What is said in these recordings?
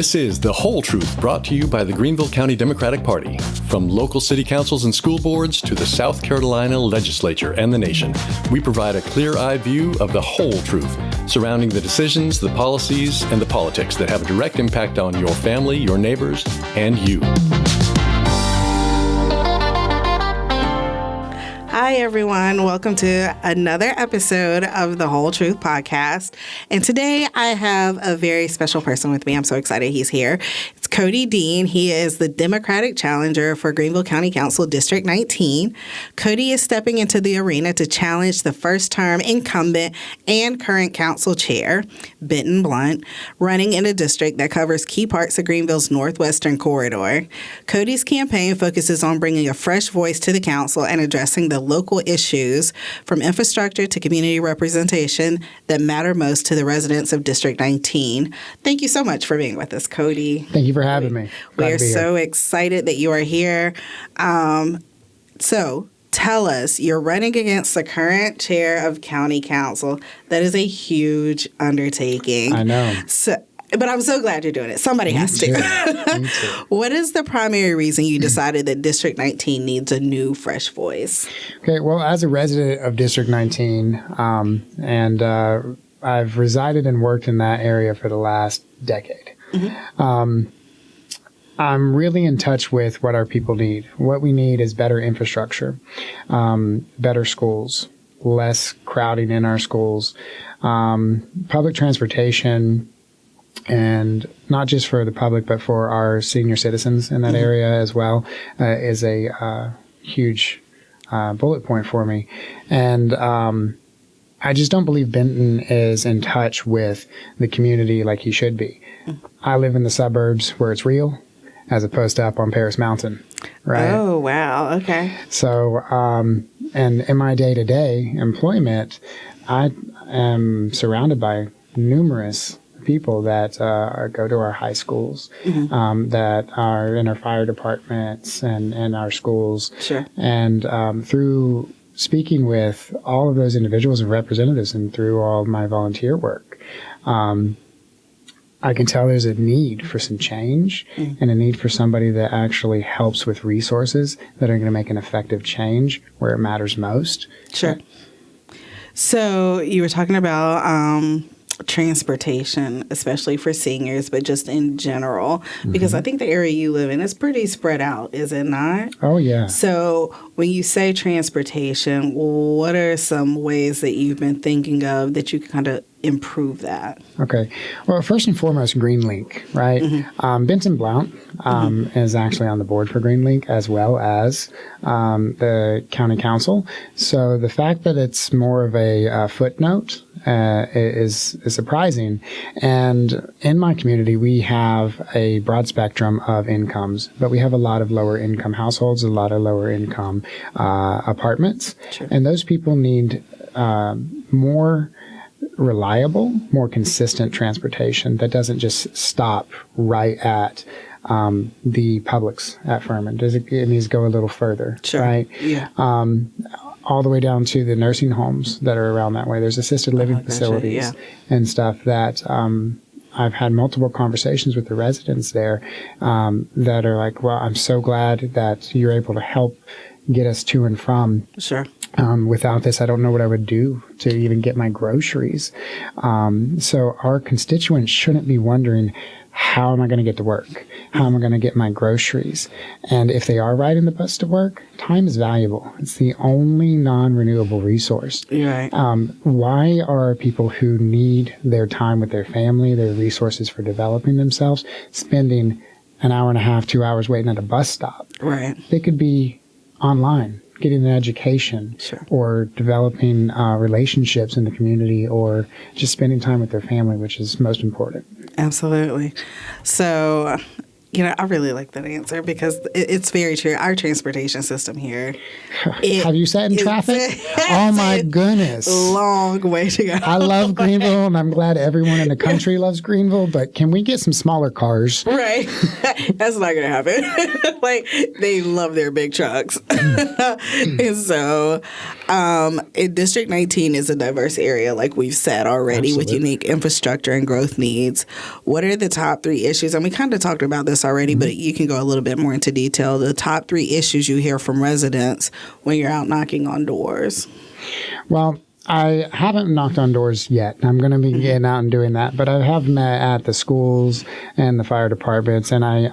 This is The Whole Truth, brought to you by the Greenville County Democratic Party. From local city councils and school boards to the South Carolina legislature and the nation, we provide a clear-eyed view of the whole truth surrounding the decisions, the policies, and the politics that have a direct impact on your family, your neighbors, and you. Hi, everyone. Welcome to another episode of The Whole Truth podcast. And today I have a very special person with me. I'm so excited he's here. It's Cody Dean. He is the Democratic challenger for Greenville County Council District 19. Cody is stepping into the arena to challenge the first-term incumbent and current council chair, Benton Blount, running in a district that covers key parts of Greenville's northwestern corridor. Cody's campaign focuses on bringing a fresh voice to the council and addressing the local issues from infrastructure to community representation that matter most to the residents of District 19. Thank you so much for being with us, Cody. Thank you for having me. We are so excited that you are here. So tell us, you're running against the current chair of county council. That is a huge undertaking. I know. But I'm so glad you're doing it. Somebody has to. Me too. What is the primary reason you decided that District 19 needs a new, fresh voice? Okay, well, as a resident of District 19, I've resided and worked in that area for the last decade. Mm-hmm. I'm really in touch with what our people need. What we need is better infrastructure, better schools, less crowding in our schools, public transportation, and not just for the public, but for our senior citizens in that area as well, is a huge bullet point for me. And I just don't believe Benton is in touch with the community like he should be. I live in the suburbs where it's real, as opposed to up on Paris Mountain, right? Oh, wow. Okay. So, and in my day-to-day employment, I am surrounded by numerous people that go to our high schools, that are in our fire departments and our schools. Sure. And through speaking with all of those individuals and representatives and through all of my volunteer work, I can tell there's a need for some change and a need for somebody that actually helps with resources that are going to make an effective change where it matters most. Sure. So you were talking about transportation, especially for seniors, but just in general, because I think the area you live in is pretty spread out, is it not? Oh, yeah. So when you say transportation, what are some ways that you've been thinking of that you can kind of improve that? Okay. Well, first and foremost, GreenLink, right? Benton Blount is actually on the board for GreenLink as well as the county council. So the fact that it's more of a footnote is surprising. And in my community, we have a broad spectrum of incomes, but we have a lot of lower income households, a lot of lower income apartments. Sure. And those people need more reliable, more consistent transportation that doesn't just stop right at the Publix at Furman. It needs to go a little further, sure. Right? Yeah. All the way down to the nursing homes that are around that way. There's assisted living facilities and stuff that I've had multiple conversations with the residents there that are like, well, I'm so glad that you're able to help get us to and from. Sure. Without this, I don't know what I would do to even get my groceries. So our constituents shouldn't be wondering, how am I going to get to work? How am I going to get my groceries? And if they are riding the bus to work, time is valuable. It's the only non-renewable resource. Right. Why are people who need their time with their family, their resources for developing themselves, spending an hour and a half, 2 hours waiting at a bus stop? Right. They could be online, getting an education, sure. or developing relationships in the community, or just spending time with their family, which is most important. Absolutely. So I really like that answer because it's very true. Our transportation system here. Have you sat in traffic? Oh my goodness. Long way to go. I love Greenville, and I'm glad everyone in the country loves Greenville, but can we get some smaller cars? Right. That's not going to happen. Like, they love their big trucks. And so, District 19 is a diverse area, like we've said already, with unique infrastructure and growth needs. What are the top 3 issues? And we kind of talked about this already, but you can go a little bit more into detail. The top 3 issues you hear from residents when you're out knocking on doors. Well, I haven't knocked on doors yet. I'm going to be getting out and doing that. But I have met at the schools and the fire departments, and I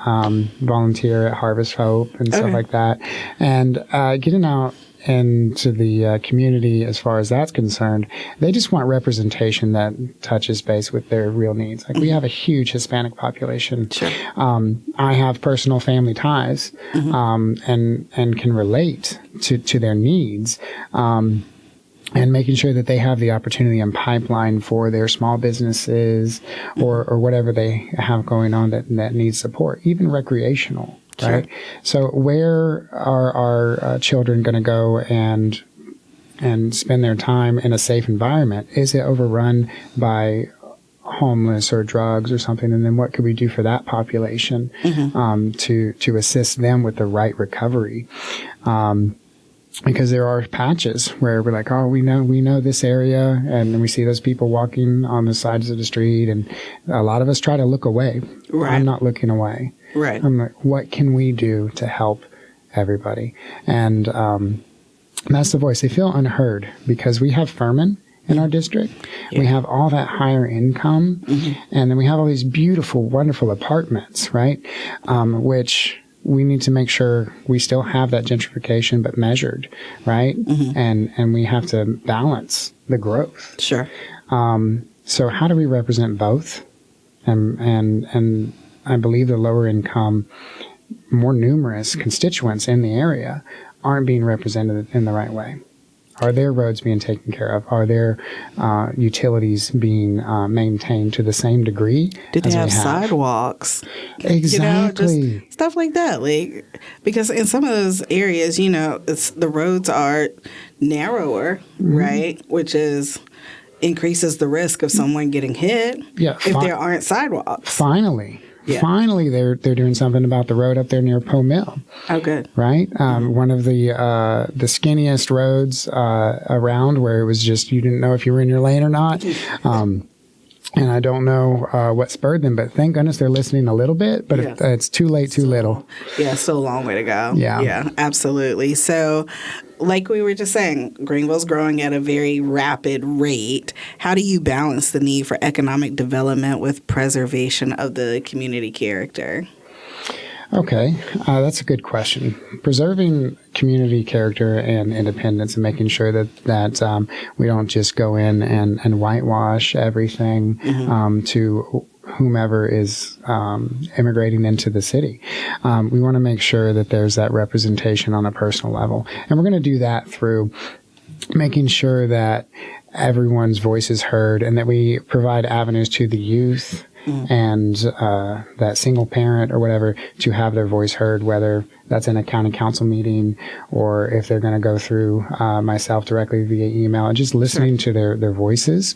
volunteer at Harvest Hope and stuff like that. And getting out into the community, as far as that's concerned, they just want representation that touches base with their real needs. Like, we have a huge Hispanic population. Sure. I have personal family ties and can relate to their needs. And making sure that they have the opportunity and pipeline for their small businesses or whatever they have going on that needs support, even recreational, right? Sure. So where are our children going to go and spend their time in a safe environment? Is it overrun by homeless or drugs or something? And then what could we do for that population to assist them with the right recovery? Because there are patches where we're like, oh, we know this area, and then we see those people walking on the sides of the street, and a lot of us try to look away. Right. I'm not looking away. Right. I'm like, what can we do to help everybody? And that's the voice. They feel unheard because we have Furman in our district. Yeah. We have all that higher income, and then we have all these beautiful, wonderful apartments, right? Which we need to make sure we still have that gentrification, but measured, right? And we have to balance the growth. Sure. So how do we represent both? And I believe the lower income, more numerous constituents in the area aren't being represented in the right way. Are their roads being taken care of? Are their utilities being maintained to the same degree? Did they have sidewalks? Exactly. Just stuff like that. Like, because in some of those areas, the roads are narrower, right? Which increases the risk of someone getting hit if there aren't sidewalks. Finally, they're doing something about the road up there near Poe Mill. Oh, good. Right? One of the skinniest roads around, where it was just you didn't know if you were in your lane or not. And I don't know what spurred them, but thank goodness they're listening a little bit. But it's too late, too little. Yeah, still a long way to go. Yeah, absolutely. So, like we were just saying, Greenville's growing at a very rapid rate. How do you balance the need for economic development with preservation of the community character? Okay, that's a good question. Preserving community character and independence, and making sure that we don't just go in and whitewash everything to whomever is immigrating into the city. We want to make sure that there's that representation on a personal level. And we're going to do that through making sure that everyone's voice is heard, and that we provide avenues to the youth and that single parent or whatever to have their voice heard, whether that's in a county council meeting or if they're going to go through myself directly via email, and just listening to their voices.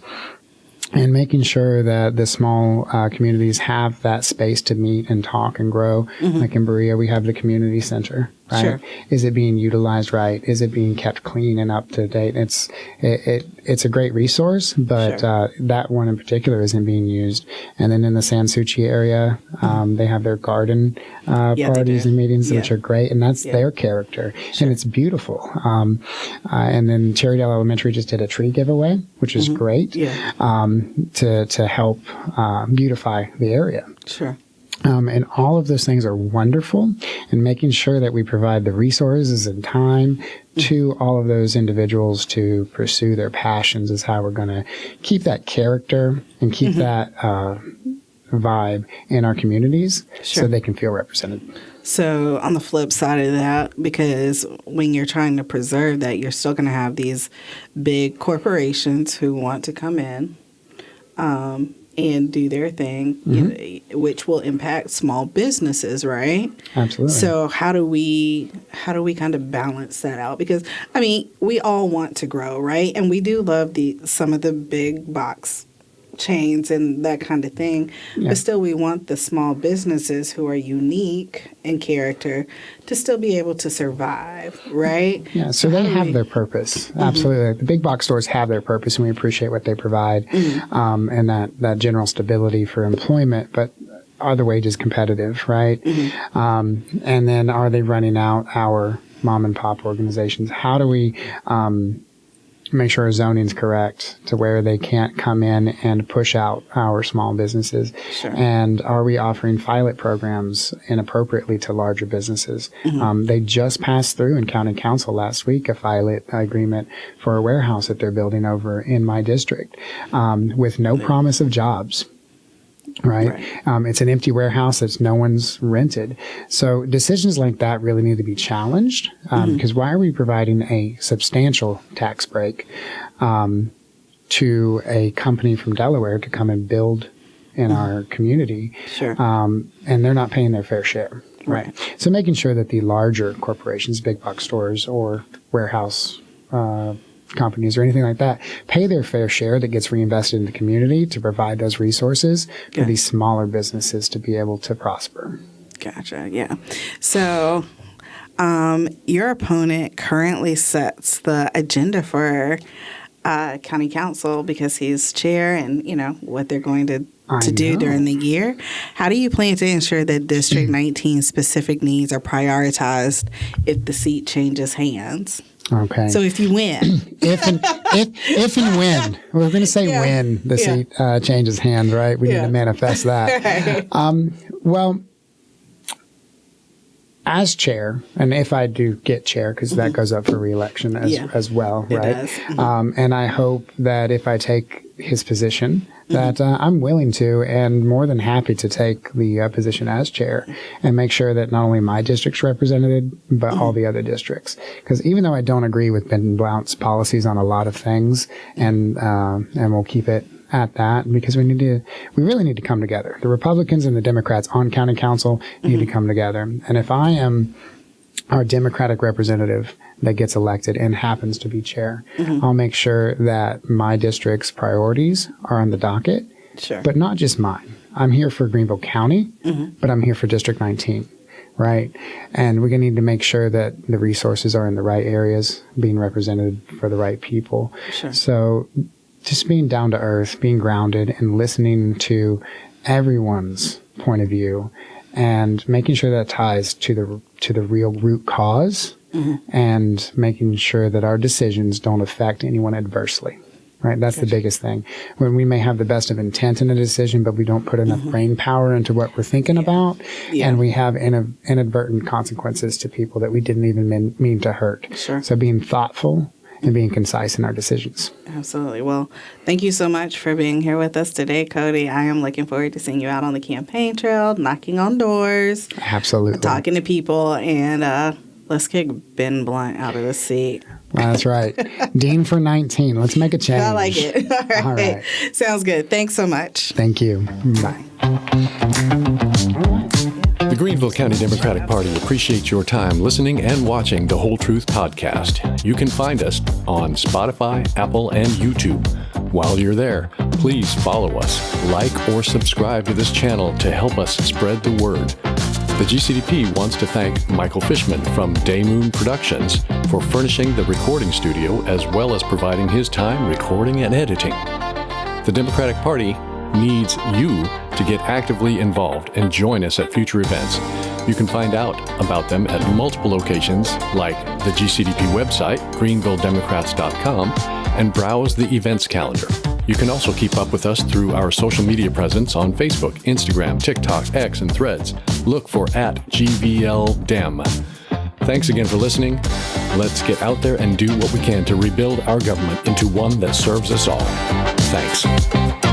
And making sure that the small communities have that space to meet and talk and grow. Like in Berea, we have the community center, right? Sure. Is it being utilized right? Is it being kept clean and up to date? It's a great resource, but that one in particular isn't being used. And then in the San Souci area, they have their garden parties and meetings, which are great, and that's their character, and it's beautiful. And then Cherrydale Elementary just did a tree giveaway, which is great. To help beautify the area. Sure. And all of those things are wonderful, and making sure that we provide the resources and time to all of those individuals to pursue their passions is how we're going to keep that character and keep that vibe in our communities so they can feel represented. So on the flip side of that, because when you're trying to preserve that, you're still going to have these big corporations who want to come in and do their thing, which will impact small businesses, right? Absolutely. So how do we kind of balance that out? Because I mean, we all want to grow, right? And we do love some of the big box chains and that kind of thing, but still we want the small businesses who are unique in character to still be able to survive, right? Yeah, so they have their purpose. Absolutely. The big box stores have their purpose, and we appreciate what they provide, and that general stability for employment, but are the wages competitive, right? And then are they running out our mom and pop organizations? How do we make sure our zoning's correct to where they can't come in and push out our small businesses? Sure. And are we offering pilot programs inappropriately to larger businesses? They just passed through in County Council last week a pilot agreement for a warehouse that they're building over in my district with no promise of jobs. Right. It's an empty warehouse that no one's rented. So decisions like that really need to be challenged because why are we providing a substantial tax break to a company from Delaware to come and build in our community? Sure. And they're not paying their fair share. Right. So making sure that the larger corporations, big box stores or warehouse companies or anything like that pay their fair share that gets reinvested in the community to provide those resources for these smaller businesses to be able to prosper. Gotcha. Yeah. So your opponent currently sets the agenda for county council because he's chair and, what they're going to do during the year. How do you plan to ensure that District 19 specific needs are prioritized if the seat changes hands? Okay. So if you win. if and when. We're going to say when the seat changes hands, right? We need to manifest that. Right. Well, as chair, and if I do get chair, because that goes up for re-election as well, right? It does. And I hope that if I take his position, that I'm willing to and more than happy to take the position as chair and make sure that not only my district's represented, but all the other districts. Because even though I don't agree with Benton Blount's policies on a lot of things, and we'll keep it at that, because we really need to come together. The Republicans and the Democrats on county council need to come together. And if I am our Democratic representative that gets elected and happens to be chair, I'll make sure that my district's priorities are on the docket, but not just mine. I'm here for Greenville County, but I'm here for District 19, right? And we're going to need to make sure that the resources are in the right areas, being represented for the right people. Sure. So just being down to earth, being grounded, and listening to everyone's point of view, and making sure that ties to the real root cause, and making sure that our decisions don't affect anyone adversely. Right, that's the biggest thing. When we may have the best of intent in a decision, but we don't put enough brain power into what we're thinking about, and we have inadvertent consequences to people that we didn't even mean to hurt. Sure. So being thoughtful and being concise in our decisions. Absolutely. Well, thank you so much for being here with us today, Cody. I am looking forward to seeing you out on the campaign trail, knocking on doors, absolutely, talking to people, and let's kick Ben Blount out of the seat. That's right. Dean for 19. Let's make a change. I like it. All right. Sounds good. Thanks so much. Thank you. Bye. The Greenville County Democratic Party appreciates your time listening and watching the Whole Truth podcast. You can find us on Spotify, Apple, and YouTube. While you're there, please follow us, like or subscribe to this channel to help us spread the word. The GCDP wants to thank Michael Fishman from Day Moon Productions for furnishing the recording studio as well as providing his time recording and editing. The Democratic Party needs you to get actively involved and join us at future events. You can find out about them at multiple locations like the GCDP website, greenvilledemocrats.com, and browse the events calendar. You can also keep up with us through our social media presence on Facebook, Instagram, TikTok, X, and Threads. Look for @GVLDem. Thanks again for listening. Let's get out there and do what we can to rebuild our government into one that serves us all. Thanks.